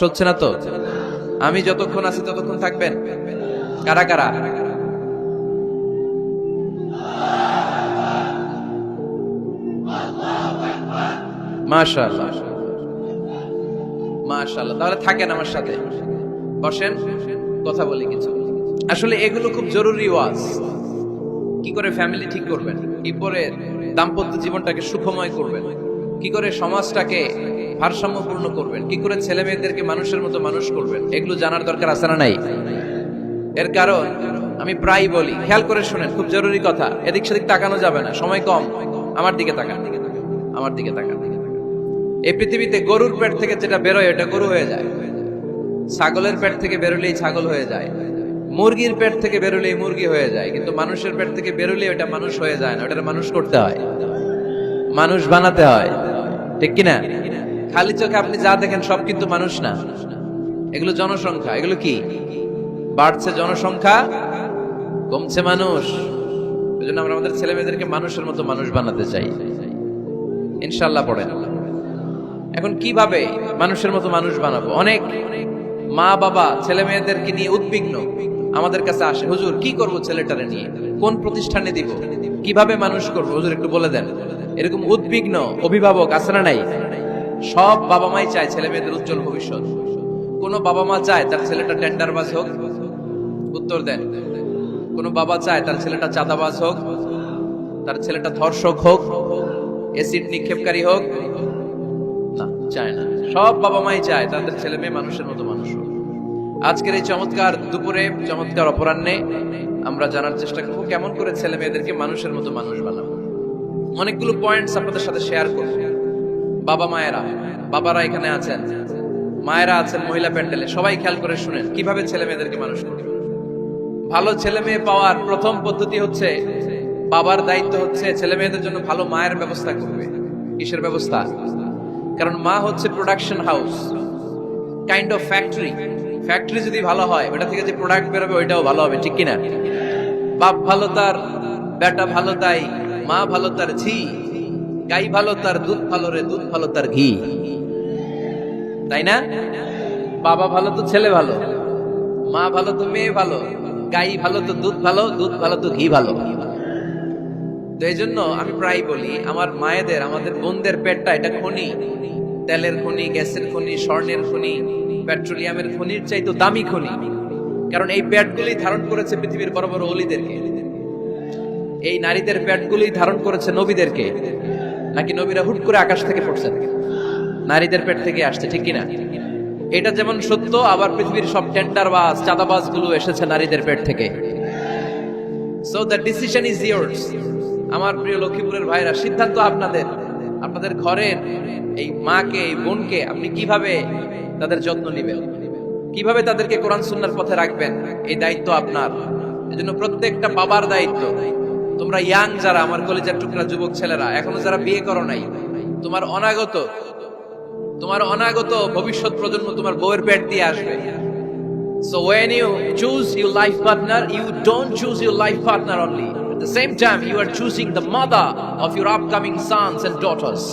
হচ্ছে না তো? আমি যতক্ষণ আছি ততক্ষণ থাকবেন? কারা কারা? মাশাআল্লাহ, মাশাআল্লাহ। তাহলে থাকেন আমার সাথে, বসেন, কথা বলি কিছু। আসলে এগুলো খুব জরুরি ওয়াজ। কি করে ফ্যামিলি ঠিক করবেন, কি করে দাম্পত্য জীবনটাকে সুখময় করবেন, কি করে সমাজটাকে ভারসাম্যপূর্ণ করবেন, কি করে ছেলে মেয়েদেরকে মানুষের মতো মানুষ করবেন, এগুলো জানার দরকার আছে না নাই? এর কারণ আমি প্রায় বলি, খেয়াল করে শুনেন, খুব জরুরি কথা, এদিক সেদিক তাকানো যাবে না, সময় কম। আমার দিকে তাকান, আমার দিকে তাকান। এই পৃথিবীতে গরুর পেট থেকে যেটা বেরোয় এটা গরু হয়ে যায়, ছাগলের পেট থেকে বেরোলেই ছাগল হয়ে যায়, মুরগির পেট থেকে বেরোলেই মুরগি হয়ে যায়, কিন্তু মানুষের পেট থেকে বেরোলেই ওটা মানুষ হয়ে যায় না, ওটা মানুষ করতে হয়, মানুষ বানাতে হয়, ঠিক কিনা? খালি চোখে আপনি যা দেখেন সব কিন্তু মানুষ না, এগুলো জনসংখ্যা। এগুলো কি? বাড়ছে জনসংখ্যা, কমছে মানুষ। এই জন্য আমরা আমাদের ছেলে মেয়েদেরকে মানুষের মতো মানুষ বানাতে চাই, ইনশাল্লাহ। পড়েন। এখন কিভাবে মানুষের মতো মানুষ বানাবো? অনেক মা বাবা ছেলে মেয়েদেরকে নিয়ে উদ্বিগ্ন, আমাদের কাছে আসে, হুজুর কি করব ছেলেটারে নিয়ে, কোন প্রতিষ্ঠানে দিব, কিভাবে মানুষ করবো, হুজুর একটু বলে দেন। এরকম উদ্বিগ্ন অভিভাবক আছে না নাই? সব বাবা মাই চায় ছেলে মেয়েদের উজ্জ্বল ভবিষ্যৎ। কোন বাবা মা চায় তার ছেলেটা টেন্ডারবাজ হোক? উত্তর দেন। কোন বাবা চায় তার ছেলেটা চাঁদাবাজ হোক, তার ছেলেটা ধর্ষক হোক, এসিড নিক্ষেপকারী হোক? না, চায় না। সব বাবা মাই চায় তাদের ছেলে মেয়ে মানুষের মতো মানুষ হোক। আজকের এই চমৎকার দুপুরে, চমৎকার অপরাহ্নে আমরা জানার চেষ্টা করব কেমন করে ছেলে মেয়েদেরকে মানুষের মতো মানুষ বানাবো। অনেকগুলো পয়েন্টস আপনাদের সাথে শেয়ার করব। বাবা মায়েরা, বাবারা এখানে আছেন, মায়েরা আছেন মহিলা প্যান্ডেলে, সবাই খেয়াল করে শুনেন কিভাবে ছেলে মেয়েদেরকে মানুষ করবে। ভালো ছেলে মেয়ে পাওয়ার প্রথম পদ্ধতি হচ্ছে, বাবার দায়িত্ব হচ্ছে ছেলে মেয়েদের জন্য ভালো মায়ের ব্যবস্থা করবে। কিসের ব্যবস্থা? কারণ মা হচ্ছে production house, kind of factory. Factory যদি ভালো হয়, ওটা থেকে যে প্রোডাক্ট বেরোবে ওইটাও ভালো হবে, ঠিক কিনা? বাপ ভালো তার বেটা ভালো তাই, মা ভালো তার ঝি, গাই ভালো তার দুধ ভালো রে, দুধ ভালো তার ঘি, তাই না? বাবা ভালো তো ছেলে ভালো, মা ভালো তো মেয়ে ভালো, গাই ভালো তো দুধ ভালো, দুধ ভালো তো ঘি ভালো। তো এই জন্য আমি প্রায় বলি, আমার মায়েদের, আমাদের বোনদের পেটটা এটা খনি, তেলের খনি, গ্যাসের খনি, স্বর্ণের খনি, পেট্রোলিয়ামের খনির চাইতো দামি খনি। কারণ এই পেটগুলি ধারণ করেছে পৃথিবীর বড় বড় অলিদেরকে, এই নারীদের পেটগুলি ধারণ করেছে নবীদেরকে। নাকি নবীরা হুট করে আকাশ থেকে পড়ছেন? নারীদের পেট থেকে আসছে, ঠিক কিনা? এটা যেমন সত্য, আবার পৃথিবীর সব টেন্ডারবাজ, চাঁদাবাজ গুলো এসেছে নারীদের পেট থেকে। So the decision is years. আমার প্রিয় লক্ষ্মীপুরের ভাইরা, সিদ্ধান্ত আপনাদের। আপনাদের ঘরের এই মাকে, এই বোনকে আপনি কিভাবে তাদের যত্ন নেবেন, কিভাবে তাদেরকে কোরআন সুন্নাহর পথে রাখবেন, এই দায়িত্ব আপনার। এজন্য প্রত্যেকটা বাবার দায়িত্ব। তোমরা ইয়াং যারা, আমার কলেজের টুকরা যুবক ছেলেরা, এখনো যারা বিয়ে করো নাই, তোমার অনাগত ভবিষ্যৎ প্রজন্ম তোমার বউয়ের পেট দিয়ে আসবে। So when you choose your life partner, you don't choose your life partner only. At the same time, you are choosing the mother of your upcoming sons and daughters.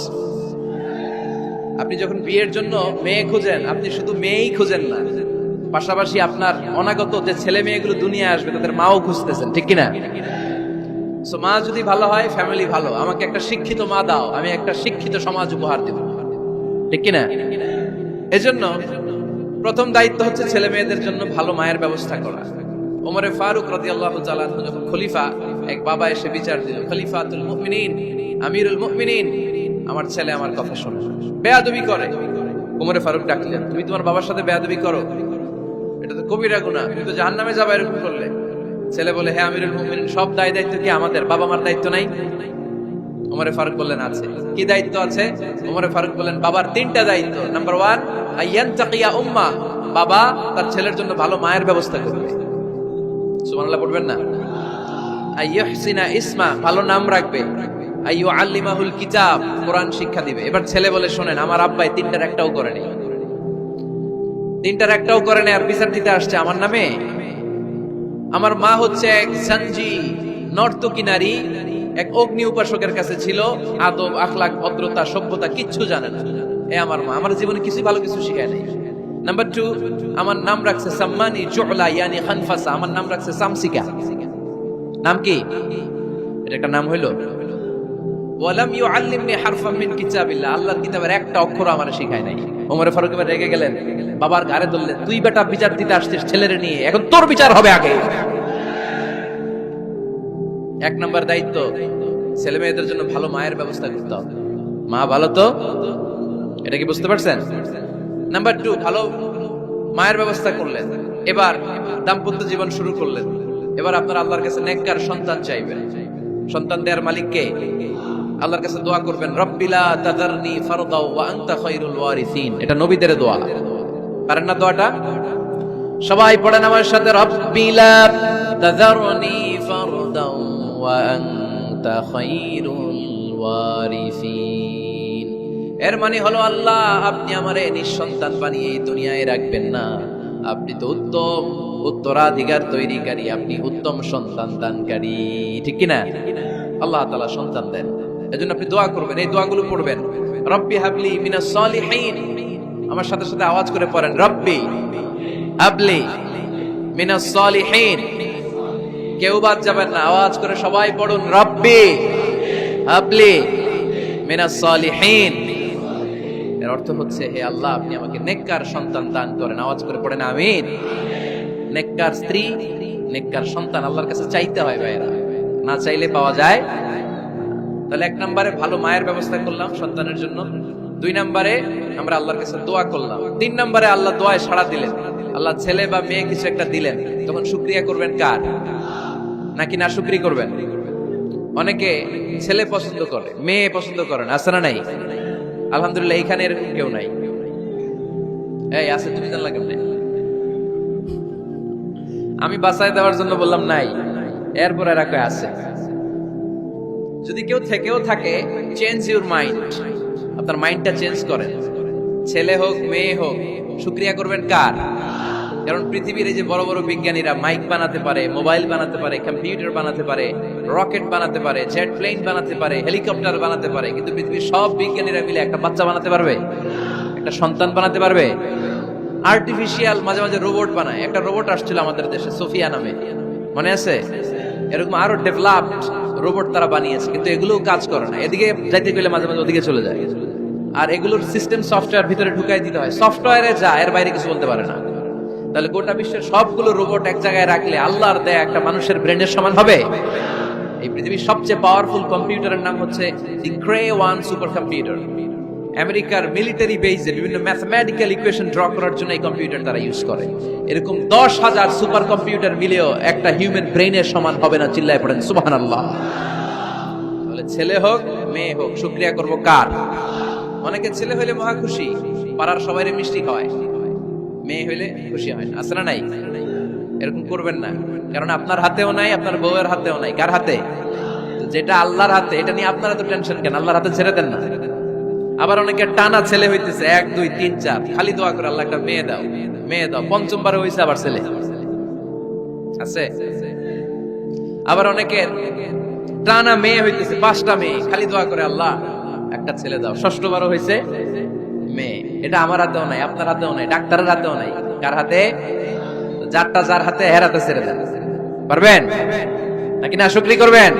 আপনি যখন বিয়ের জন্য মেয়ে খুঁজেন, আপনি শুধু মেয়েই খুঁজেন না, পাশাপাশি আপনার অনাগত যে ছেলে মেয়েগুলো দুনিয়ায় আসবে তাদের মাও খুঁজতেছেন, ঠিক কিনা? সো মা যদি ভালো হয়, ফ্যামিলি ভালো। আমাকে একটা শিক্ষিত মা দাও, আমি একটা শিক্ষিত সমাজ উপহার দেব, ঠিক কিনা? এজন্য প্রথম দায়িত্ব হচ্ছে ছেলে মেয়েদের জন্য ভালো মায়ের ব্যবস্থা করা। ওমরে ফারুক রাদিয়াল্লাহু তাআলা আনহু যখন খলিফা, এক বাবা এসে বিচার দিল, খলিফাতুল মুমিনিন, আমিরুল মুমিনিন, আমার ছেলে আমার কথা শোনে, বেয়াদবি করে। ওমরে ফারুক ডাকলেন, তুমি তোমার বাবার সাথে বেয়াদবি করো? এটা তো কবিরা গুনাহ, তুমি তো জাহান্নামে যাবে এরকম করলে। ছেলে বলে, হ্যাঁ আমিরুল মুমিনিন, সব দায়িত্ব কি আমাদের? বাবা মার দায়িত্ব নাই? ওমরে ফারুক বললেন, আছে। কি দায়িত্ব আছে? ওমরে ফারুক বললেন, বাবার 3টা দায়িত্ব। নাম্বার 1, আইয়ানতাকিয়া উম্মা, বাবা তার ছেলের জন্য ভালো মায়ের ব্যবস্থা করবে। সুবহানাল্লাহ পড়বেন না? আইয়ুহসিনা ইসমা, ভালো নাম রাখবে। আইয়ুআল্লিমাহুল কিতাব, কোরআন শিক্ষা দিবে। এবার ছেলে বলে, শোনেন, আমার আব্বাই 3টার একটাও করেনি, 3টার একটাও করে নাই, আর বিচার দিতে আসছে আমার নামে। আমার মা হচ্ছে এক সঞ্জি, নর্তকী নারী, এক অগ্নি উপাসকের কাছে ছিল, আদব, আখলাক, ভদ্রতা, সভ্যতা কিচ্ছু জানে না। এ আমার মা, আমার জীবনে কিছু ভালো কিছু শিখায় নাই। নাম্বার 2, আমার নাম রাখছে সাম্মানি জুলা ইয়ানি খানফাসা, আমার নাম রাখছে সামসিকা। নাম কি? এটা একটা নাম হইলো? ওয়ালাম ইউআল্লিমনি হারফাম মিন কিতাবিল্লাহ, আল্লাহর কিতাবের একটা অক্ষর আমারে শিখায় নাই। ওমর ফারুক এবার রেগে গেলেন, বাবার গায়ে ধরলেন, তুই বেটা বিচার দিতে আসছিস ছেলেরে নিয়ে, এখন তোর বিচার হবে আগে। এক নাম্বার দায়িত্ব, ছেলে মেয়েদের জন্য ভালো মায়ের ব্যবস্থা করতে হবে। মা ভালো তো, এটা কি বুঝতে পারছেন? নাম্বার 2, ভালো মায়ের ব্যবস্থা করলেন, এবার দাম্পত্য জীবন শুরু করলেন। এবার আপনারা আল্লাহর কাছে নেককার সন্তান চাইবেন। সন্তান দেওয়ার মালিক কে? আল্লাহর কাছে দোয়া করবেন, রব্বিলা তাযারনি ফারদাও ওয়া আনতা খায়রুল ওয়ারিসিন। এটা নবীদের দোয়া, পারেন না দোয়াটা? সবাই পড়েন আমার সাথে, রব্বিলা তাযারনি ফারদাও ওয়া আনতা খায়রুল ওয়ারিসিন। এর মানে হলো, আল্লাহ আপনি আমারে নিঃসন্তান বানিয়ে এই দুনিয়ায় রাখবেন না, আপনি তো উত্তম উত্তরাধিকার তৈরিকারী, আপনি উত্তম সন্তান দানকারী, ঠিক কিনা? আল্লাহ তাআলা সন্তান দেন, এজন্য আপনি দোয়া করবেন, এই দোয়াগুলো পড়বেন। রব্বি হাবলি মিনাস সালিহিন, আমার সাথে সাথে আওয়াজ করে পড়েন, রব্বি হাবলি মিনাস সালিহিন। কেউ বাদ যাবেন না, আওয়াজ করে সবাই পড়ুন, রব্বি হাবলি মিনাস সালিহিন। এর অর্থ হচ্ছে, হে আল্লাহ আপনি আমাকে নেককার সন্তান দান করেন। আওয়াজ করে পড়েন আমিন। নেককার স্ত্রী, নেককার সন্তান আল্লাহর কাছে চাইতে হয় ভাইরা, না চাইলে পাওয়া যায়। তাহলে 1 নম্বরে ভালো মায়ের ব্যবস্থা করলাম সন্তানের জন্য, 2 নম্বরে আমরা আল্লাহর কাছে দোয়া করলাম, 3 নম্বরে আল্লাহ দোয়ায় সাড়া দিলেন, আল্লাহ ছেলে বা মেয়ে কিছু একটা দিলেন, তখন শুকরিয়া করবেন কার? নাকি না শুকরিয়া করবেন? অনেকে ছেলে পছন্দ করে, মেয়ে পছন্দ করেন, আছে না নাই? আলহামদুলিল্লাহ এখানে এরকম কেউ নাই। এই আছে, তুমি জানলা কেমনে? আমি বাঁচায় দেওয়ার জন্য বললাম নাই, এরপর এরা কয় আছে। যদি কেউ থেকেও থাকে, চেঞ্জ ইউর মাইন্ড, আপনার মাইন্ডটা চেঞ্জ করেন। ছেলে হোক মেয়ে হোক, শুকরিয়া করবেন কার? কারণ পৃথিবীর এই যে বড় বড় বিজ্ঞানীরা মাইক বানাতে পারে, মোবাইল বানাতে পারে, কম্পিউটার বানাতে পারে, রকেট বানাতে পারে, জেট প্লেন বানাতে পারে, হেলিকপ্টার বানাতে পারে, কিন্তু পৃথিবীর সব বিজ্ঞানীরা মিলে একটা বাচ্চা বানাতে পারবে? একটা সন্তান বানাতে পারবে? আর্টিফিশিয়াল মাঝে মাঝে রোবট বানায়। একটা রোবট আসছিল আমাদের দেশে, সোফিয়া নামে, মনে আছে? এরকম আরো ডেভেলপড রোবট তারা বানিয়েছে, কিন্তু এগুলো কাজ করে না। এদিকে যাইতে গেলে মাঝে মাঝে ওদিকে চলে যায়, আর এগুলোর সিস্টেম সফটওয়্যার ভিতরে ঢুকাই দিতে হয়, সফটওয়্যারে যা, এর বাইরে কিছু বলতে পারে না। তাহলে গোটা বিশ্বের সবগুলো রোবট এক জায়গায় রাখলে আল্লাহর দেয়া একটা মানুষের ব্রেনের সমান হবে? এই পৃথিবীর সবচেয়ে পাওয়ারফুল কম্পিউটারের নাম হচ্ছে দি ক্রে 1 সুপার কম্পিউটার। আমেরিকার মিলিটারি বেজে বিভিন্ন ম্যাথমেটিক্যাল ইকুয়েশন ড্র করার জন্য এই কম্পিউটার তারা ইউজ করে। এরকম 10,000 সুপার কম্পিউটার মিলেও একটা হিউম্যান ব্রেনের সমান হবে না। চিল্লায় পড়েন সুবহানাল্লাহ। তাহলে ছেলে হোক মেয়ে হোক, শুকরিয়া করব কার? অনেকে ছেলে হইলে মহা খুশি, পাড়ার সবাইরে মিষ্টি খাওয়ায়, মেয়ে হইলে খুশি হয় না, আছে না নাই? এরকম করবেন না, কারণ আপনার হাতেও নাই, আপনার বউয়ের হাতেও নাই। কার হাতে? যেটা আল্লাহর হাতে, এটা নিয়ে আপনারা তো টেনশন কেন? আল্লাহর হাতে ছেড়ে দেন না। আবার অনেকে টানা ছেলে হইতেছে 1 2 3 4, খালি দোয়া করে আল্লাহ একটা মেয়ে দাও, মেয়ে দাও। 5ম বারে হইছে আবার ছেলে আছে। আবার অনেকে টানা মেয়ে হইতেছে 5টা মেয়ে, খালি দোয়া করে আল্লাহ একটা ছেলে দাও। 6ষ্ঠ বারও হইছে মেয়ে। এটা আমার হাতেও নাই, আপনার হাতেও নাই, ডাক্তারের হাতেও নাই। কার হাতে? যারটা যার হাতে, হের হাতে ছেড়ে দেন। পারবেন নাকি না শুকরি করবেন?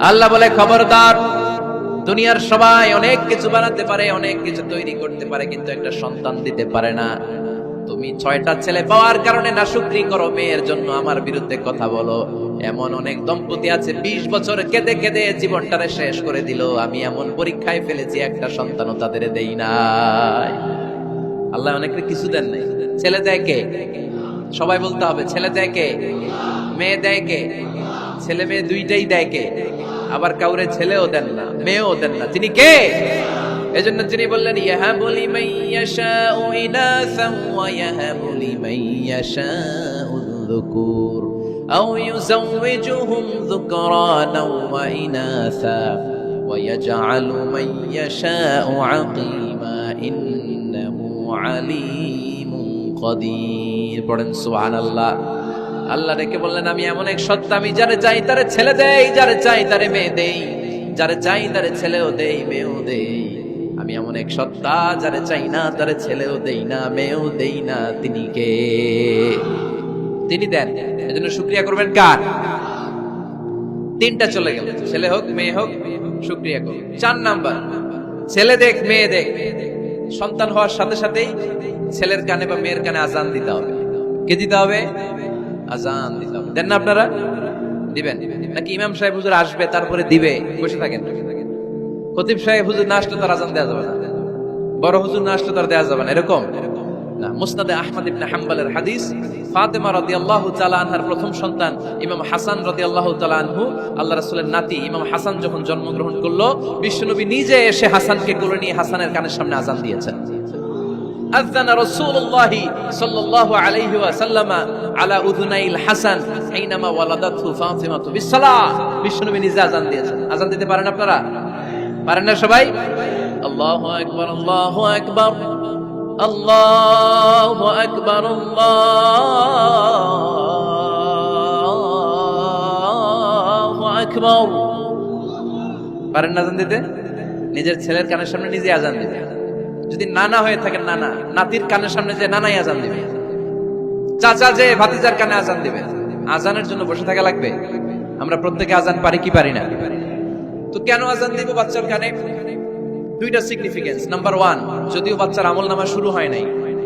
আল্লাহ বলে, খবরদার, দুনিয়ার সবাই অনেক কিছু বানাতে পারে, অনেক কিছু তৈরি করতে পারে, কিন্তু একটা সন্তান দিতে পারে না। তুমি 6টা ছেলে পাওয়ার কারণে নাশুকরি করো, মেয়ের জন্য আমার বিরুদ্ধে কথা বলো। এমন অনেক দম্পতি আছে 20 বছর কেঁদে কেঁদে জীবনটারে শেষ করে দিল। আমি এমন পরীক্ষায় ফেলেছি, একটা সন্তানও তাদের দেই নাই। আল্লাহ অনেকের কিছু দেন নাই। ছেলে দেয় কে? সবাই বলতে হবে, ছেলে দেয় কে? মেয়ে দেয় কে? ছেলে মেয়ে দুইটাই দেয় কে? আবার কাউরে ছেলেও দেন না, মেয়েও দেন না। তিনি কে? এজন্য তিনি বললেন, ইয়াহাবু লিমান ইয়াশাউ ইনাসান ওয়া ইয়াহাবু লিমান ইয়াশাউ যুকুর আও ইউযাওয়িজুহুম যুকরানা ওয়া ইনাসা ওয়া ইয়াজআলু মান ইয়াশাউ আকীমা ইন্নাহু আলীমুন কাদির। পড়েন সুবহানাল্লাহ। আল্লাহ ডেকে বললেন, আমি এমন এক সত্তা, আমি যারে চাই তারে ছেলে দেই, যারে চাই তারে মেয়ে দেই, যারে চাই তারে ছেলেও দেই, মেয়েও দেই। আমি এমন এক সত্তা যারে চাই না তারে ছেলেও দেই না মেয়েও দেই না, তিনি কে? তিনি দেন। এজন্য শুকরিয়া করবেন কার? তিনটা চলে গেল, ছেলে হোক মেয়ে হোক, শুকরিয়া করুন। 4 নাম্বার, ছেলে দেখ মেয়ে দেখ, সন্তান হওয়ার সাথে সাথেই ছেলের কানে বা মেয়ের কানে আজান দিতে হবে। কে দিতে হবে? আজান দিতে হবে। দেন না আপনারা? দিবেন নাকি ইমাম সাহেব হুজুর আসবে তারপরে দিবে? বসে থাকেন। খতিব সাহেব হুজুর না আসলে তার আজান দেওয়া যাবে না, বড় হুজুর না আসলে তার দেওয়া যাবে না, এরকম না। মুসনাদে আহমদ ইবনে হাম্বলের হাদিস, ফাতেমা রাদিয়াল্লাহু তাআলা আনহার প্রথম সন্তান ইমাম হাসান রাদিয়াল্লাহু তাআলা আনহু, আল্লাহ রাসূলের নাতি ইমাম হাসান যখন জন্মগ্রহণ করলো, বিশ্বনবী নিজে এসে হাসানকে কোলে নিয়ে হাসানের কানের সামনে আজান দিয়েছেন। আযানা রাসূলুল্লাহ সাল্লাল্লাহু আলাইহি ওয়াসাল্লাম আলা উযুনাইল হাসান হাইনামা ওয়ালাদাতহু ফাতিমাতু বিসসালাহ। বিশ্বনবী নিজে আজান দিয়েছেন। আজান দিতে পারেন আপনারা? পারেন না সবাই? আল্লাহু আকবার, আল্লাহু আকবার, আল্লাহু আকবার, আল্লাহু আকবার। পারেন না আজান দিতে? নিজের ছেলের কানের সামনে নিজে আজান দিবে। যদি নানা হয়ে থাকেন, নানা নাতির কানের সামনে যে নানাই আজান দিবে, চাচা যে ভাতিজার কানে আজান দিবে। আজানের জন্য বসে থাকা লাগবে? আমরা প্রত্যেকে আজান পারি কি পারি না? তো কেন আজান দিব বাচ্চার কানে? দুইটা সিগনিফিকেন্স। নাম্বার 1, যদিও বাচ্চার আমলনামা শুরু হয় নাই,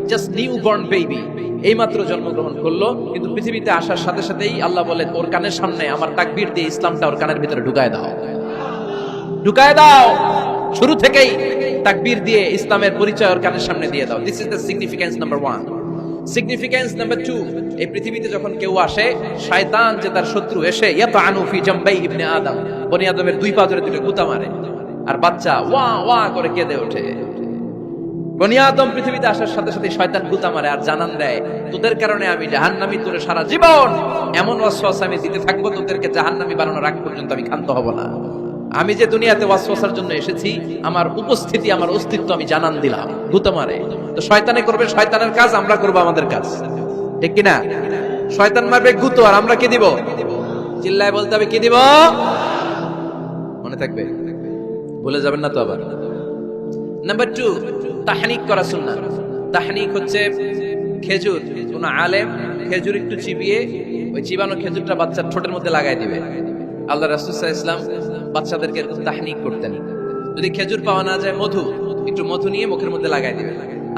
জাস্ট নিউ বর্ন বেবি, এইমাত্র জন্মগ্রহণ করলো, কিন্তু পৃথিবীতে আসার সাথে সাথেই আল্লাহ বলেন ওর কানের সামনে আমার তাকবীর দিয়ে ইসলামটা ওর কানের ভিতরে ঢুকায় দাও, ঢুকায় দাও। শুরু থেকেই তাকবীর দিয়ে ইসলামের পরিচয় ওর কানের সামনে দিয়ে দাও। This is the significance number 1। Significance number 2, এই পৃথিবীতে যখন কেউ আসে, শয়তান যে তার শত্রু এসে ইয়াতানু ফি জামবাই ইবনে আদম, বনি আদমের দুই পা ধরে দুটো গুতা মারে, আর বাচ্চা ওয়া ওয়া করে কেঁদে ওঠে। বনি আদম পৃথিবীতে আসার সাথে সাথে শয়তান গুতা মারে আর জানান দেয়, তোদের কারণে আমি জাহান্নামী, তোরে সারা জীবন এমন ওয়াসওয়াসা আমি দিতে থাকবো, তোদেরকে জাহান্নামী বানানোর আগ পর্যন্ত আমি ক্ষান্ত হব না। আমি যে দুনিয়াতে ওয়াসওয়াসার জন্য এসেছি, আমার উপস্থিতি, আমার অস্তিত্ব আমি জানান দিলাম। গুতা মারে। তো শয়তানে করবে শয়তানের কাজ, আমরা করব আমাদের কাজ, ঠিক কি না? শয়তান মারবে গুতো, আর আমরা কি দিব? চিল্লায় বলতে হবে কি দিব? মনে থাকবে, ভুলে যাবেন না তো আবার। নাম্বার 2, তাহনিক করা সুন্নাহ। তাহনিক হচ্ছে খেজুর, কোন আলেম খেজুর একটু চিবিয়ে ওই চিবানো খেজুরটা বাচ্চার ঠোঁটের মধ্যে লাগাই দিবে। আল্লাহ রাসূল সাল্লাল্লাহু আলাইহি ওয়াসাল্লাম বাচ্চাদেরকে এরকম তাহনিক করতেন। যদি খেজুর পাওয়া না যায়, মধু, একটু মধু নিয়ে মুখের মধ্যে লাগাই দিবে।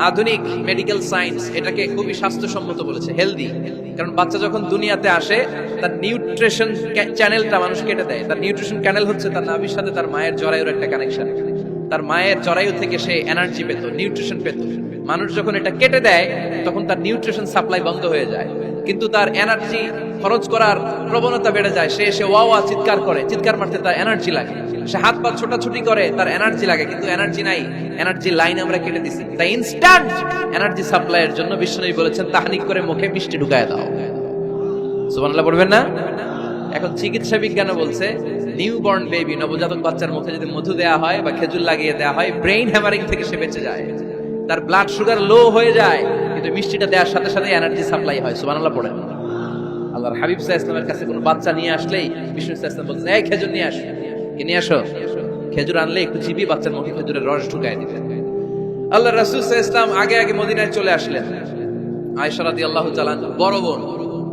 আধুনিক মেডিকেল সায়েন্স এটাকে খুবই স্বাস্থ্যসম্মত বলেছে, হেলদি। কারণ বাচ্চা যখন দুনিয়াতে আসে, তার নিউট্রিশন চ্যানেলটা মানুষ কেটে দেয়। তার নিউট্রিশন চ্যানেল হচ্ছে তার নাভির সাথে তার মায়ের জরায়ুর একটা কানেকশন। তার মায়ের জরায়ু থেকে সে এনার্জি পেত, নিউট্রিশন পেত। মানুষ যখন এটা কেটে দেয়, তখন তার নিউট্রিশন সাপ্লাই বন্ধ হয়ে যায়, কিন্তু তার এনার্জি খরচ করার প্রবণতা বেড়ে যায়। সে এসে ওয়া ওয়া চিৎকার করে, চিৎকার মারতে তার এনার্জি লাগে। সে হাত পা ছোটাছুটি করে, তার এনার্জি লাগে, কিন্তু এনার্জি নাই। এনার্জি লাইন আমরা কেটে দিছি। তাই ইনস্ট্যান্ট এনার্জি সাপ্লাইয়ের জন্য বিশ্বনবী বলেছেন তাহনিক করে মুখে মিষ্টি ঢুকায় দাও। সুবহানাল্লাহ পড়বেন না? এখন চিকিৎসা বিজ্ঞানও বলছে, নিউবর্ন বেবি, নবজাতক বাচ্চার মুখে যদি মধু দেওয়া হয় বা খেজুর লাগিয়ে দেওয়া হয়, ব্রেইন হ্যামারিং থেকে সে বেঁচে যায়। তার ব্লাড সুগার লো হয়ে যায়, কিন্তু মিষ্টিটা দেওয়ার সাথে সাথে এনার্জি সাপ্লাই হয়। সুবহানাল্লাহ পড়েন। আল্লাহর হাবিব সাল্লাল্লাহু আলাইহি ওয়াসাল্লামের কাছে কোনো বাচ্চা নিয়ে আসলেই বিষ্ণু সাল্লাল্লাহু আলাইহি ওয়াসাল্লাম বলতেন, এই খেজুর নিয়ে আসো, কি নিয়ে আসো? খেজুর আনলে একটু চিবিয়ে বাচ্চার মুখে খেজুরের রস ঢুকায় দিতেন। আল্লাহর রাসূল সাল্লাল্লাহু আলাইহি ওয়াসাল্লাম আগে আগে মদিনায় চলে আসলেন। আয়েশা রাদিয়াল্লাহু তাআলা বড় বোন,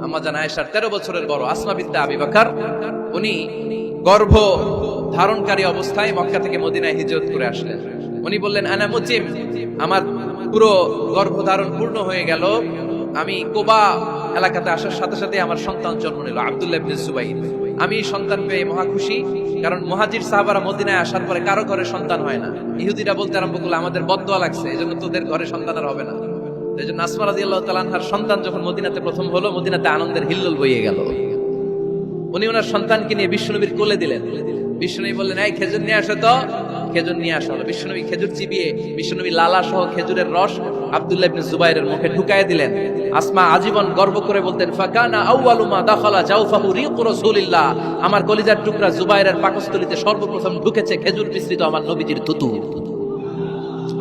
আম্মা জান আয়েশার 13 বছরের বড়, আসমা বিনতে আবি বকর, উনি গর্ভ ধারণকারী অবস্থায় মক্কা থেকে মদিনায় হিজরত করে আসলেন। উনি বললেন, আনা মুতিম, আমার পুরো গর্ভধারণ পূর্ণ হয়ে গেল। আমি কুবা এলাকাতে আসার সাথে সাথে আমার সন্তান জন্ম নিল, আব্দুল্লাহ ইবনে জুবাইর। আমি সন্তান পেয়ে মহা খুশি, কারণ মুহাজির সাহাবারা মদিনায় আসার পরে কারো ঘরে সন্তান হয় না। ইহুদিরা বলতে আরম্ভ করলো, আমাদের বদদোয়া লাগছে, এজন্য তোদের ঘরে সন্তান আর হবে না। এজন্য আসমা রাদিয়াল্লাহু তাআলা আনহার সন্তান যখন মদিনাতে প্রথম হলো, মদিনাতে আনন্দের হিল্লোল বইয়ে গেল। উনি ওনার সন্তানকে নিয়ে বিশ্বনবীর কোলে দিলেন। বিশ্বনবী বললেন, এই খেজুর নিয়ে আসো তো। খেজুর নিয়ে আসা হলো। বিশ্বনবী খেজুর চিবিয়ে বিশ্বনবী লালা সহ খেজুরের রস আব্দুল্লাহ ইবনে জুবাইরের মুখে ঢুকায় দিলেন। আসমা আজীবন গর্ব করে বলতেন, ফাকানা আউয়ালু মা দাখালা জাওফাহু রিকু রাসূলিল্লাহ, আমার কলিজার টুকরা জুবাইরের পাকস্থলীতে সর্বপ্রথম ঢুকেছে খেজুর মিশ্রিত আমার নবীজির থুতু।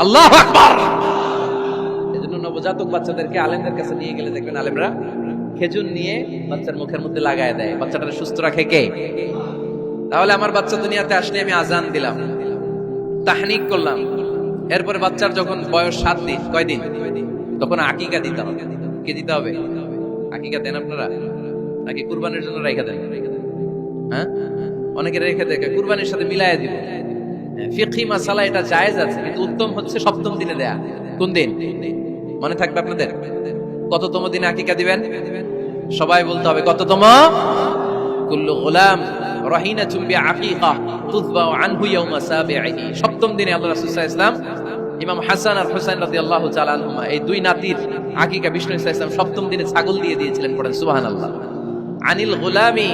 আল্লাহু আকবার। এজন্য নবজাতক বাচ্চাদেরকে আলেমদের কাছে নিয়ে গেলে দেখবেন আলেমরা খেজুর নিয়ে বাচ্চার মুখের মধ্যে লাগায় দেয়। বাচ্চাটাকে সুস্থ রাখে কে? তাহলে আমার বাচ্চা দুনিয়াতে আসলে আমি আজান দিলাম, তাহনিক করলাম, এরপরে বাচ্চার যখন বয়স 7 দিন, কয়দিন, তখন আকিকা দিতে হবে। কি দিতে হবে? আকিকা দেন আপনারা নাকি কুরবানির জন্য রেখে দেন? হ্যাঁ, অনেকে রেখে দেয়, কুরবানির সাথে মিলাইয়া দিব। ফিকহি মাসালা এটা জায়েজ আছে, কিন্তু উত্তম হচ্ছে 7ম দিনে দেয়া। কোন দিন মনে থাকবে আপনাদের? কততম দিনে আকিকা দিবেন? সবাই বলতে হবে কততম? কুল্লু গোলাম রাহিনাতুম বিআকিকা তুযবাউ আনহু ইয়াওমা সাবিহি। 7ম দিনে আল্লাহ রাসূল সাল্লাল্লাহু আলাইহি ওয়াসাল্লাম ইমাম হাসান আর হুসাইন রাদিয়াল্লাহু তাআলা আনহুমা এই দুই নাতির আকিকা বিষ্ণু সাল্লাল্লাহু আলাইহি ওয়াসাল্লাম 7ম দিনে ছাগল দিয়ে দিয়েছিলেন। পড়েন সুবহানাল্লাহ। আনিল গোলামি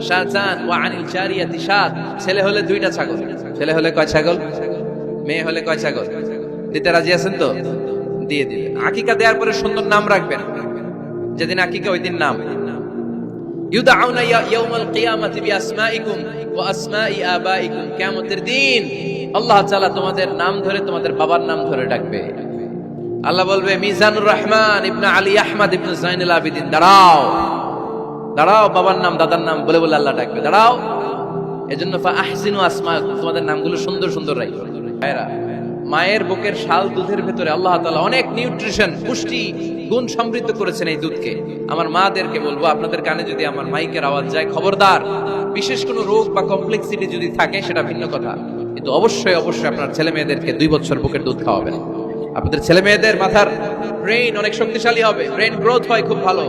শাজান ওয়া আনিল জারিয়াতি শাত। ছেলে হলে 2টা ছাগল। ছেলে হলে কয় ছাগল? মেয়ে হলে কয় ছাগল? দিতে রাজি আছেন তো? দিয়ে দিবেন। আকিকা দেওয়ার পরে সুন্দর নাম রাখবেন। যেদিন আকিকা ওই দিন নাম। ইউদাউনা ইয়াউমাল কিয়ামাতি বিআসমাইকুম ওয়া আসমাই আবাইকুম। কিয়ামতের দিন আল্লাহ তাআলা তোমাদের নাম ধরে, তোমাদের বাবার নাম ধরে ডাকবে। আল্লাহ বলবে, মিজানুর রহমান ইবনে আলী আহমদ ইবনে জাইনুল আবিদিন, দাঁড়াও দাঁড়াও, বাবার নাম দাদার নাম বলে বলে আল্লাহ ডাকবে, দাঁড়াও। এজন্য ফা আহসিনু আসমাকুম, তোমাদের নামগুলো সুন্দর সুন্দর রাখো। ভাইরা, মায়ের বুকের শাল দুধের ভেতরে আল্লাহ তাআলা অনেক নিউট্রিশন, পুষ্টি গুণ সমৃদ্ধ করেছেন এই দুধকে। আমার মাদেরকে বলবো, আপনাদের কানে যদি আমার মাইকের আওয়াজ যায়, খবরদার, বিশেষ কোনো রোগ বা কমপ্লেক্সিটি যদি থাকে সেটা ভিন্ন কথা, কিন্তু অবশ্যই অবশ্যই আপনার ছেলে মেয়েদেরকে 2 বছর বুকের দুধ খাওয়াবেন। আপনাদের ছেলে মেয়েদের মাথার ব্রেইন অনেক শক্তিশালী হবে, ব্রেইন গ্রোথ হয় খুব ভালো,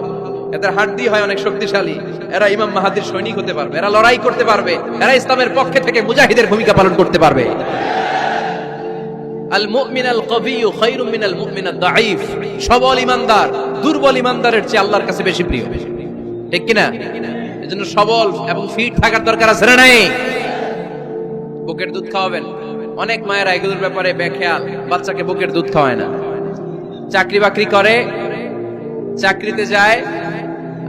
এদের হাড্ডি হয় অনেক শক্তিশালী। এরা ইমাম মাহাদির সৈনিক হতে পারবে, এরা লড়াই করতে পারবে, এরা ইসলামের পক্ষে থেকে মুজাহিদের ভূমিকা পালন করতে পারবে। আল মুমিন আল কবিয়্যু খায়রুম মিনাল মুমিন আদ দাঈফ। সবল ঈমানদার দুর্বল ঈমানদারের চেয়ে আল্লাহর কাছে বেশি প্রিয়। ঠিক কি না? এজন্য সবল এবং ফিট থাকার দরকার আছে না নাই? বুকের দুধ খাওয়াবেন। অনেক মায়েরা এগুলোর ব্যাপারে বেখেয়াল, বাচ্চাকে বুকের দুধ খাওয়ায় না। চাকরি বাকরি করে, চাকরিতে যায়,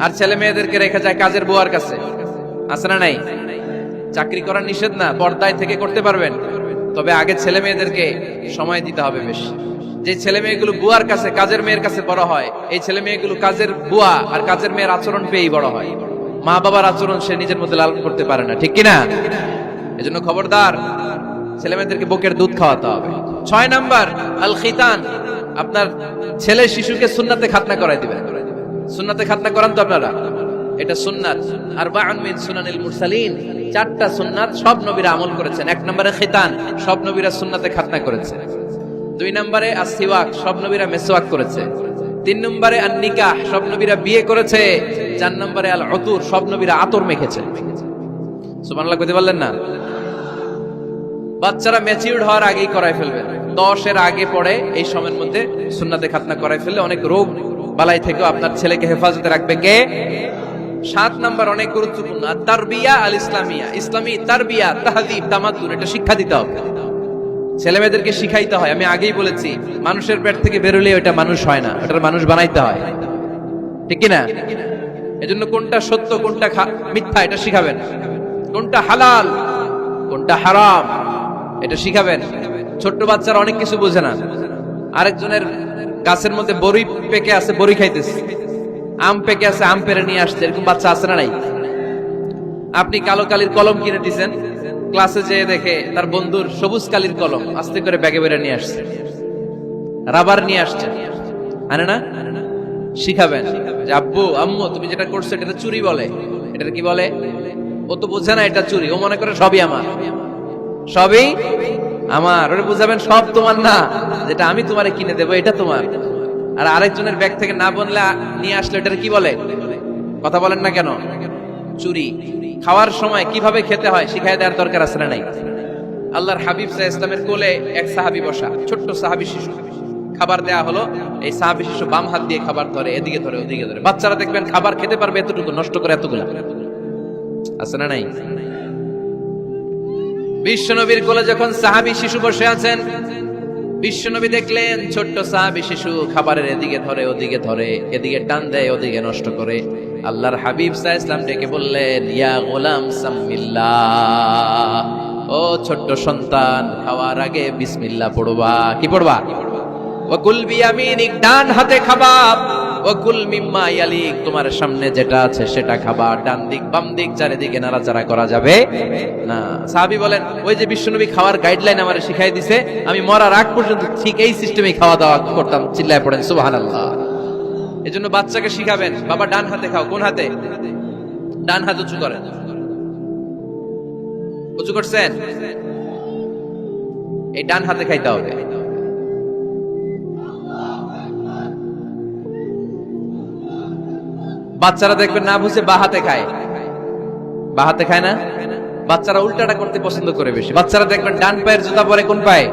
আর ছেলে মেয়েদেরকে রেখে যায় কাজের বুয়ার কাছে। আছে না নাই? চাকরি করা নিষেধ না, পর্দায় থেকে করতে পারবেন, তবে আগে ছেলে মেয়েদেরকে সময় দিতে হবে বেশি। যে ছেলে মেয়েগুলো বুয়ার কাছে, কাজের মেয়ের কাছে বড় হয়, এই ছেলে মেয়েগুলো কাজের বুয়া আর কাজের মেয়ের আচরণ পেয়েই বড় হয়। মা বাবার আচরণ সে নিজের মধ্যে লালন করতে পারে না। ঠিক কিনা? এজন্য খবরদার, ছেলে মেয়েদেরকে বুকের দুধ খাওয়াতে হবে। 6 নাম্বার আল খিতান। আপনার ছেলে শিশুকে সুন্নাতে খাতনা করাই দিবেন। সুন্নাতে খাতনা করান তো আপনারা? এটা সুন্নাত। আরবাউন মিন সুনানিল মুরসালিন, 4টা সুন্নাত সব নবীরা আমল করেছেন। 1 নম্বরে খিতান, সব নবীরা সুন্নাতে খাতনা করেছে। 2 নম্বরে আসওয়াক, সব নবীরা মেসওয়াক করেছে। 3 নম্বরে আন নিকাহ, সব নবীরা বিয়ে করেছে। 4 নম্বরে আল উতুর, সব নবীরা আতর মেখেছে। সুবহানাল্লাহ কইতে পারলেন না? বাচ্চারা ম্যাচিউরড হওয়ার আগেই করাই ফেলবেন। 10 এর আগে পড়ে এই সময়ের মধ্যে সুন্নাতে খাতনা করাই ফেললে অনেক রোগ বালাই থেকেও আপনার ছেলেকে হেফাজতে রাখবে কে? 7 নাম্বার অনেক গুরুত্বপূর্ণ, তারবিয়া আল ইসলামিয়া। ইসলামী তারবিয়া, তাহযীব, তামাদ্দুন, এটা শিক্ষা দিতে হবে। ছেলে মেয়েদেরকে শিখাইতে হয়। আমি আগেই বলেছি, মানুষের পেট থেকে বেরোলে ওটা মানুষ হয় না, ওটা মানুষ বানাইতে হয়। ঠিক কি না? এজন্য কোনটা সত্য কোনটা মিথ্যা এটা শিখাবেন, কোনটা হালাল কোনটা হারাম এটা শিখাবেন। ছোট্ট বাচ্চারা অনেক কিছু বোঝে না। আরেকজনের গাছের মধ্যে বড়ি পেকে আছে, বড়ি খাইতেছে, আম পেকে আছে, আম পেরে নিয়ে আসছে, এরকম বাচ্চা আছে না নাই? আপনি কালো কালির কলম কিনে দিয়েছেন, ক্লাসে যেয়ে দেখে তার বন্ধুর সবুজ কালির কলম আস্তে করে ব্যাগে বেরে নিয়ে আসছে, রাবার নিয়ে আসছে, আনে না? শিখাবেন যে আব্বু আম্মু তুমি যেটা করছো এটা চুরি বলে। এটা কি বলে? ও তো বোঝে না এটা চুরি, ও মনে করে সবই আমার, সবই আমার। ওরে বুঝাবেন সব তোমার না, যেটা আমি তোমারে কিনে দেবো এটা তোমার। আর আরেকজনের ব্যাগ থেকে না বললে নিয়ে আসলে এটা কি বলে? কথা বলেন না কেন? চুরি। খাওয়ার সময় কিভাবে খেতে হয় শিখাই দেওয়ার দরকার আছে না নাই? আল্লাহর হাবিব সাল্লাল্লাহু আলাইহি ওয়াসাল্লামের কোলে এক সাহাবী বসা, ছোট্ট সাহাবী শিশু। খাবার দেয়া হলো, এই সাহাবী শিশু বাম হাত দিয়ে খাবার ধরে, এদিকে ধরে ওদিকে ধরে। বাচ্চারা দেখবেন খাবার খেতে পারবে এতটুকু, নষ্ট করে এতগুলা। আছে না নাই? বিশ্বনবীর কোলে যখন সাহাবী শিশু বসে আছেন, বিশ্বনবী দেখলেন ছোট্ট সাহাবী শিশু খাবারের এদিকে ধরে ওদিকে ধরে, এদিকে টান দেয় ওদিকে নষ্ট করে। আল্লাহর হাবিব সাল্লাল্লাহু আলাইহি ওয়াসাল্লাম ডেকে বললেন, ইয়া গোলাম সাম্মিল্লাহ, ও ছোট্ট সন্তান, খাওয়ার আগে বিসমিল্লাহ পড়বা। কি পড়বা? ওয়া কুল বিয়ামিনিক, ডান হাতে খাবা। ওয়াকুল মিম্মা ইয়ালিক, তোমার সামনে যেটা আছে সেটা খাবা, ডান দিক বাম দিক চারিদিকে নাড়াচাড়া করা যাবে না। সাহাবী বলেন, ওই যে বিশ্বনবী খাওয়ার গাইডলাইন আমারে শিখাই দিছে, আমি মরার আগ পর্যন্ত ঠিক এই সিস্টেমে খাওয়া দাওয়া করতাম। চিল্লায় পড়েন সুবহানাল্লাহ। এজন্য বাচ্চাকে শিখাবেন, বাবা ডান হাতে খাও। কোন হাতে? ডান হাত উঁচু করেন। উঁচু করছেন? এই ডান হাতে খাইতে হবে। বাচ্চারা দেখবেন না বুঝে বা হাতে খায়, বা হাতে খায় না। বাচ্চারা উল্টাটা করতে পছন্দ করে বেশি। বাচ্চারা দেখবেন ডান পায়ের জুতা পরে কোন পায়ে?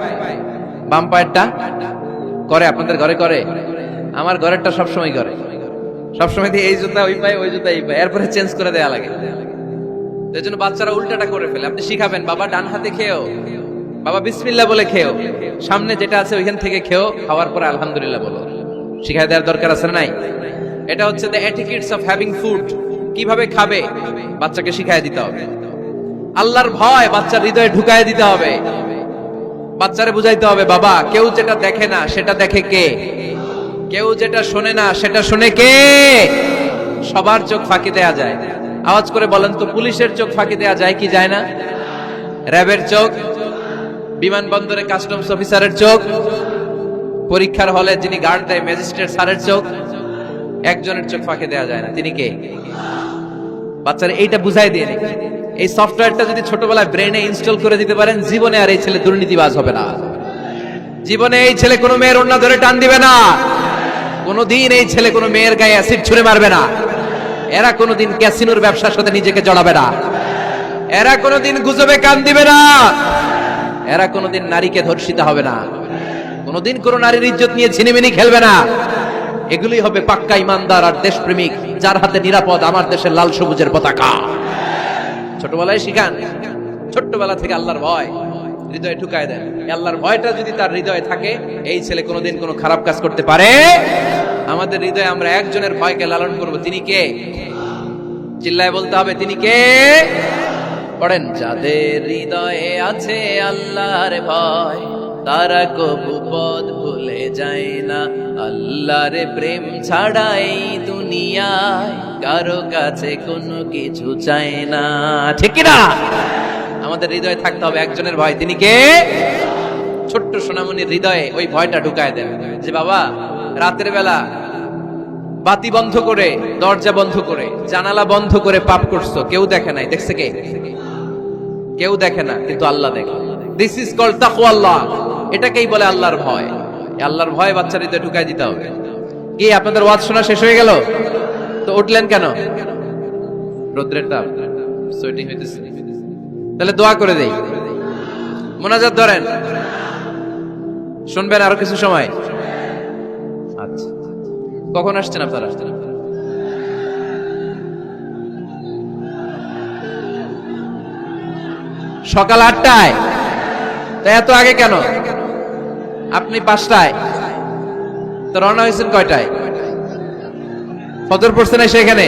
বাম পায়েরটা করে। আপনাদের ঘরে করে? আমার ঘরেরটা সবসময় করে। সবসময় দিয়ে এই জুতা ওই পায়ে, ওই জুতা এই পায়ে, এরপরে চেঞ্জ করে দেয়া লাগে। এই জন্য বাচ্চারা উল্টাটা করে ফেলে। আপনি শিখাবেন, বাবা ডান হাতে খেও, বাবা বিসমিল্লাহ বলে খেও, সামনে যেটা আছে ওইখান থেকে খেও, খাওয়ার পরে আলহামদুলিল্লাহ বলো। শিখাই দেওয়ার দরকার আছে না নাই? এটা হচ্ছে the etiquettes of having food. কিভাবে খাবে বাচ্চাকে শিখাই দিতে হবে। আল্লাহর ভয় বাচ্চার হৃদয়ে ঢুকায় দিতে হবে। বাচ্চারে বুঝাইতে হবে, বাবা কেউ যেটা দেখে না সেটা দেখে কে, কেউ যেটা শোনে না সেটা শুনে কে। সবার চোখ ফাঁকি দেয়া যায়। আওয়াজ করে বলেন তো, পুলিশের চোখ ফাঁকি দেয়া যায় কি যায় না? র্যাবের চোখ, বিমানবন্দরে কাস্টমস অফিসারের চোখ, পরীক্ষার হলে যিনি গার্ড দেয় ম্যাজিস্ট্রেট স্যারের চোখ, একজনের চোখ ফাঁকি দেয়া যায় না। তিনি কে? বাচ্চারা এইটা বুঝাই দিয়ে নি। এই সফটওয়্যারটা যদি ছোটবেলায় ব্রেনে ইনস্টল করে দিতে পারেন, জীবনে আর এই ছেলে দুর্নীতিবাজ হবে না। জীবনে এই ছেলে কোনো মেয়ের ওড়না ধরে টান দিবে না। কোনোদিন এই ছেলে কোনো মেয়ের গায়ে অ্যাসিড ছুঁড়ে মারবে না। এরা কোনোদিন ক্যাসিনোর ব্যবসার সাথে নিজেকে জড়াবে না। এরা কোনোদিন গুজবে কান দিবে না। এরা কোনোদিন নারীকে ধর্ষিত হবে না। কোনোদিন কোনো নারীর ইজ্জত নিয়ে ছিনিমিনি খেলবে না। এগুলোই হবে পাক্কা ইমানদার আর দেশপ্রেমিক, যার হাতে নিরাপদ আমার দেশের লাল সবুজের পতাকা। ছোটবেলায় শিখান, ছোট্টবেলা থেকে আল্লাহর ভয় হৃদয়ে ঢুকায় দেন। আল্লাহর ভয়টা যদি তার হৃদয়ে থাকে, এই ছেলে কোনোদিন কোনো খারাপ কাজ করতে পারে। আমাদের হৃদয়ে আমরা একজনের ভয়কে লালন করব। তিনি কে? চিল্লায় বলতে হবে, তিনি কে? পড়েন, যাদের হৃদয়ে আছে আল্লাহর ভয়, তারা কবু পথ ভুলে যায় না। আল্লাহর প্রেম ছাড়া এই দুনিয়ায় কারো কাছে কোনো কিছু চায় না। ঠিক কি না? আমাদের হৃদয়ে থাকতে হবে একজনের ভয়। তিনি কে? ছোট্ট সোনামণির হৃদয়ে ওই ভয়টা ঢুকায় দেন যে, বাবা রাতের বেলা বাতি বন্ধ করে, দরজা বন্ধ করে, জানালা বন্ধ করে পাপ করছো, কেউ দেখে নাই। দেখছে কে? কেউ দেখে না, কিন্তু আল্লাহ দেখে। দিস ইজ কল্ড তাকওয়াল্লাহ। এটাকেই বলে আল্লাহর ভয়। আল্লাহর ভয় বাচ্চার হৃদয়ে ঢুকায় দিতে হবে। কি আপনাদের ওয়াজ শোনা শেষ হয়ে গেল? তো উঠলেন কেন? রোদ্রের তাপ, সোয়েটিং হইতেছে। তাহলে দোয়া করে দেই, মোনাজাত ধরেন, শুনবেন আরো কিছু সময়। আচ্ছা, কখন আসছেন আপনারা? সকাল 8টায়। তো এত আগে কেন? আপনি 5টায়, তো রওনা হয়েছেন কয়টায়? ফজর পড়ছেন সেখানে?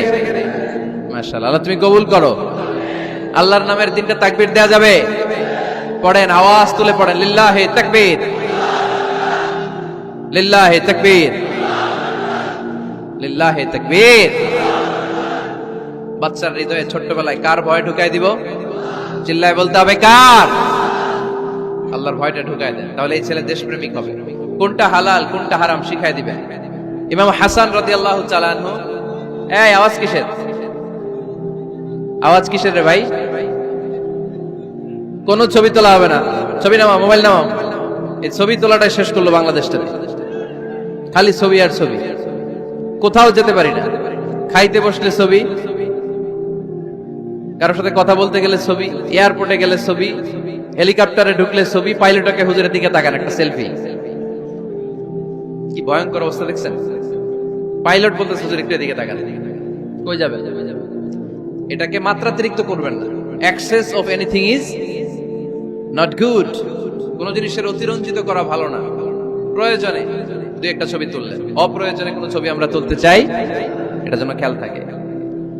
মাশাআল্লাহ, আল্লাহ তুমি কবুল করো। আল্লাহর নামের 3টা তাকবীর দেয়া যাবে? পড়েন, আওয়াজ তুলে পড়েন, লিল্লাহি তাকবীর, লিল্লাহি তাকবীর, লিল্লাহি তাকবীর। বাচ্চার হৃদয়ে ছোট্টবেলায় কার ভয় ঢুকাই দিব? চিল্লায় বলতে হবে, কার? আল্লাহর ভয়টা ঢুকায় দেন, তাহলে এই ছেলে দেশপ্রেমিক হবে। কোনটা হালাল কোনটা হারাম শিখাই দিবেন। ইমাম হাসান রাদিয়াল্লাহু তাআলা আনহু, এই আওয়াজ কিসের? আওয়াজ কিসের রে ভাই? কোন ছবি তোলা হবে না। ছবি নামাও, মোবাইল নামাও। এই ছবি তোলাটাই শেষ করলো বাংলাদেশটা। খালি ছবি আর ছবি, কোথাও যেতে পারি না। খাইতে বসলে ছবি, কারোর সাথে কথা বলতে গেলে ছবি, এয়ারপোর্টে গেলে ছবি, হেলিকপ্টারে ঢুকলে ছবি, পাইলটকে হুজুরের দিকে তাকান একটা সেলফি। কি ভয়ঙ্কর অবস্থা দেখছেন? পাইলট বলতেছে হুজুর একটু এদিকে তাকান। কই যাবে? এটাকে মাত্রাতিরিক্ত করবেন না। Access of anything is not good. কোন জিনিসের অতিরঞ্জিত করা ভালো না। প্রয়োজনে দুই একটা ছবি তুললেন, অপ্রয়োজনে কোনো ছবি আমরা তুলতে চাই, এটা যেন খেয়াল থাকে।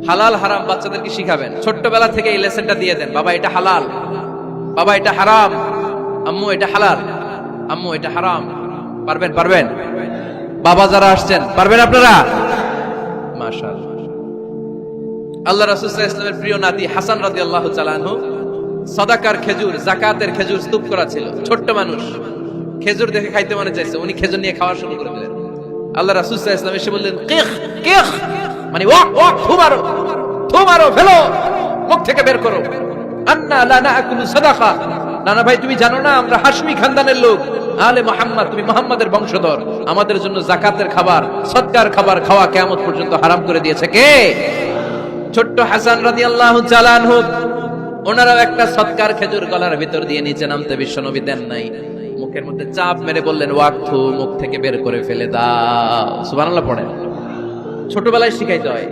হালাল হারাম বাচ্চাদেরকে শিখাবেন, ছোট্টবেলা থেকে এই লেসনটা দিয়ে দেন। বাবা এটা হালাল, বাবা এটা হারাম, আম্মু এটা হালাল, আম্মু এটা হারাম। পারবেন? পারবেন? বাবা যারা আসছেন পারবেন আপনারা? মাশাআল্লাহ। আল্লাহ রাসূল সাল্লাল্লাহু আলাইহি ওয়াসাল্লামের প্রিয় নাতি হাসান রাদিয়াল্লাহু তাআলা আনহু সাদাকার খেজুর, যাকাতের খেজুর স্তূপ করা ছিল। ছোট্ট মানুষ, খেজুর দেখে খাইতে মনে চাইছে, উনি খেজুর নিয়ে খাওয়া শুরু করে দিলেন। আল্লাহ রাসূল সাল্লাল্লাহু আলাইহি ওয়াসাল্লাম এসে বললেন, কিখ কিখ, মানে ওয়াক ওয়াক, থু মারো, ফেলো, মুখ থেকে বের করো। আন্না লা নাকুলু সাদাকা, নানা ভাই তুমি জানো না আমরা হাশমি খানদানের লোক, আলে মুহাম্মদ, তুমি মুহাম্মাদের বংশধর, আমাদের জন্য যাকাতের খাবার, সদকার খাবার খাওয়া কিয়ামত পর্যন্ত হারাম করে দিয়েছে কে? ছোট্ট হাসান রাদিয়াল্লাহু তাআলা আনহু, ওনারাও একটা সদকার খেজুর গলার ভিতর দিয়ে নিচে নামতে বিশ্বনবী দেন নাই, মুখের মধ্যে চাপ মেরে বললেন ওয়াকথু, মুখ থেকে বের করে ফেলে দাও। সুবহানাল্লাহ পড়েন। ছোটবেলায় শিখাইতে হয়।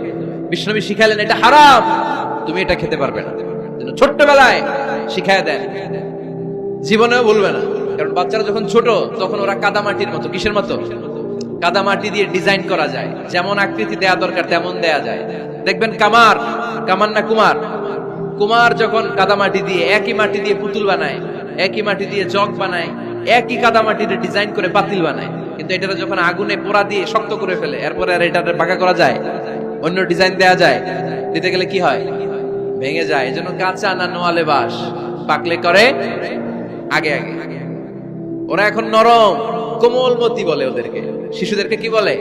বিশ্বনবী শিখাইলেন এটা হারাম, তুমি এটা খেতে পারবে না, ছোট্টবেলায় শিখায় দেন, জীবনেও বলবে না। কারণ বাচ্চারা যখন ছোট তখন ওরা কাদামাটির মতো, কিসের মতো? কাদামাটি দিয়ে ডিজাইন করা যায়, যেমন আকৃতি দেয়া দরকার তেমন দেয়া যায়। দেখবেন কামার না কুমার যখন কাদামাটি দিয়ে, একই মাটি দিয়ে পুতুল বানায়, একই মাটি দিয়ে জগ বানায়, একই কাদামাটিতে ডিজাইন করে পাতিল বানায়, কিন্তু এটা যখন আগুনে পোড়া দিয়ে শক্ত করে ফেলে, এরপরে আর এটা পাকা করা যায়, অন্য ডিজাইন দেয়া যায়, দিতে গেলে কি হয়? ভেঙে যায়। এজন্য কাঁচা না নোয়ালে বাস, পাকলে করে আগে আগে। ওরা এখন নরম, কোমলমতি বলে ওদেরকে, শিশুদেরকে কি বলে?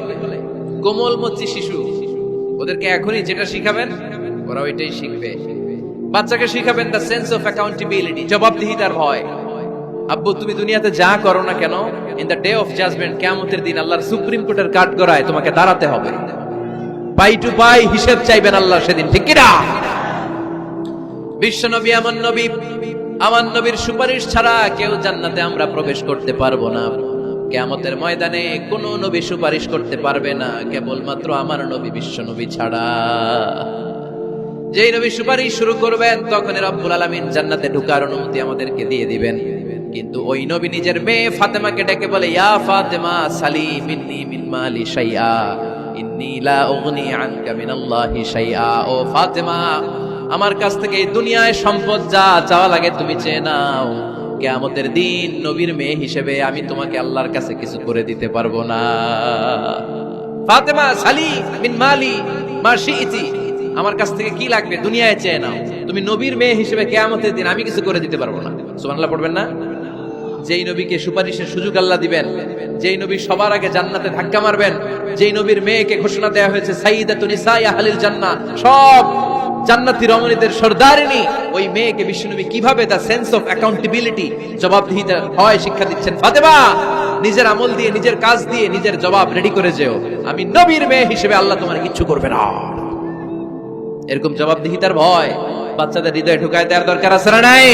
কোমলমতি শিশু। ওদেরকে এখনই যেটা শিখাবেন ওরা ওইটাই শিখবে। বাচ্চাকে শিখাবেন দ্য সেন্স অফ অ্যাকাউন্টেবিলিটি, জবাবদিহিতার ভয়। আব্বু তুমি দুনিয়াতে যা করো না কেন, in the day of judgement, কিয়ামতের দিন আল্লাহর সুপ্রিম কোর্টের কাঠগড়ায় তোমাকে দাঁড়াতে হবে, পাই টু পাই হিসেব চাইবেন আল্লাহ সেদিন, ঠিক কিনা? বিশ্বনবী আমার নবীর সুপারিশ ছাড়া কেউ জান্নাতে আমরা প্রবেশ করতে পারবো না। কিয়ামতের ময়দানে কোন নবী সুপারিশ করতে পারবে না, কেবলমাত্র আমার নবী বিশ্বনবী ছাড়া। যেই নবী সুপারিশ শুরু করবেন তখন রব্বুল আলামিন জান্নাতে ঢোকার অনুমতি আমাদেরকে দিয়ে দিবেন। কিন্তু ওই নবী নিজের মেয়ে ফাতেমাকে ডেকে বলে, ইয়া ফাতেমা সালি মিন্নি মিন মালি শাইআ ইন্নী লা উগনি আনকা মিনাল্লাহি শাইআ। ও ফাতেমা, আমার কাছ থেকে এই দুনিয়ায় সম্পদ যা চাওয়া লাগে তুমি চেয়ে নাও, কিয়ামতের দিন নবীর মেয়ে হিসেবে আমি তোমাকে আল্লাহর কাছে কিছু করে দিতে পারবো না। ফাতেমা সালি মিন মালি মা শিইতি, আমার কাছ থেকে কি লাগবে দুনিয়ায় চেয়ে নাও, তুমি নবীর মেয়ে হিসেবে কিয়ামতের দিন আমি কিছু করে দিতে পারবো না। সুবহানাল্লাহ পড়বেন না? যেই নবীকে সুপারিশের সুযোগ আল্লাহ দিবেন, যেই নবী সবার আগে জান্নাতে ধাক্কা মারবেন, যেই নবীর মেয়েকে ঘোষণা দেয়া হয়েছে সাইয়্যিদাতুন নিসাই আহলিল জান্নাহ, সব জান্নাতি রমণীদের সর্দারিনী, ওই মেয়েকে বিশ্বনবী কিভাবে দা সেন্স অফ অ্যাকাউন্টেবিলিটি, জবাবদিহিতা হয় শিক্ষা দিচ্ছেন। ফাতেমা, নিজের আমল দিয়ে, নিজের কাজ দিয়ে নিজের জবাব রেডি করে যেও, আমি নবীর মেয়ে হিসেবে আল্লাহ তোমার কিচ্ছু করবে না। এরকম জবাবদিহিতার ভয় বাচ্চাদের হৃদয়ে ঢুকায় দেওয়ার দরকার আছে না নাই?